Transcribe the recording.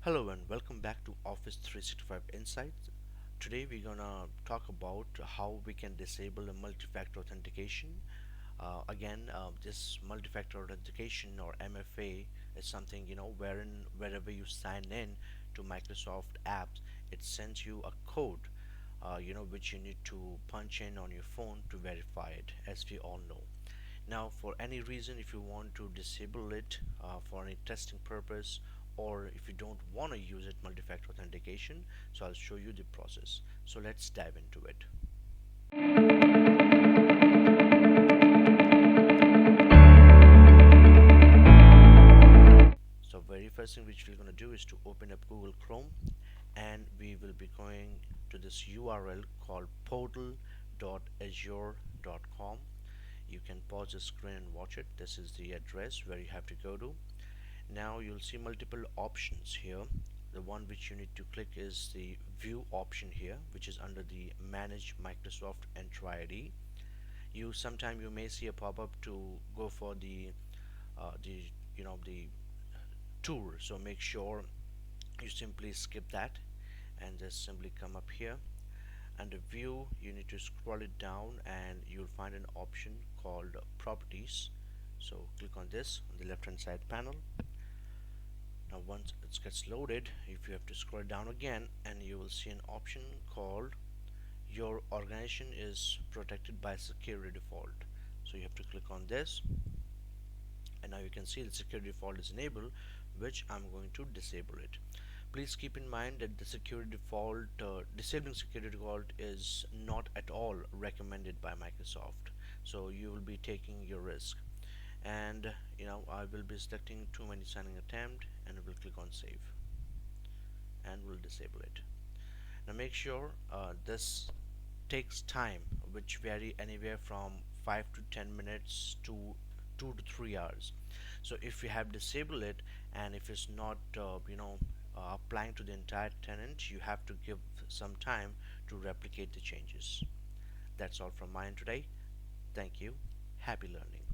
Hello and welcome back to Office 365 Insights. Today we're gonna talk about how we can disable a multi-factor authentication. This multi-factor authentication or MFA is something wherein wherever you sign in to Microsoft apps, it sends you a code, which you need to punch in on your phone to verify it, as we all know. Now, for any reason, if you want to disable it for any testing purpose, or if you don't want to use it multi-factor authentication, so I'll show you the process. So let's dive into it. So very first thing which we're going to do is to open up Google Chrome, and we will be going to this URL called portal.azure.com. You can pause the screen and watch it. This is the address where you have to go to. Now you'll see multiple options here. The one which you need to click is the view option here, which is under the manage Microsoft Entra ID. You may see a pop-up to go for the tour, so make sure you simply skip that and just simply come up here. Under view, you need to scroll it down and you'll find an option called properties. So click on this on the left hand side panel. Now once it gets loaded, if you have to scroll down again, and you will see an option called your organization is protected by security default. So you have to click on this, and now you can see the security default is enabled, which I'm going to disable it. Please keep in mind that the security default, disabling security default is not at all recommended by Microsoft. So you will be taking your risk. And I will be selecting too many signing attempt, and we'll click on save, and we'll disable it. Now make sure this takes time, which vary anywhere from 5 to 10 minutes to 2 to 3 hours. So if you have disabled it, and if it's not applying to the entire tenant, you have to give some time to replicate the changes. That's all from mine today. Thank you. Happy learning.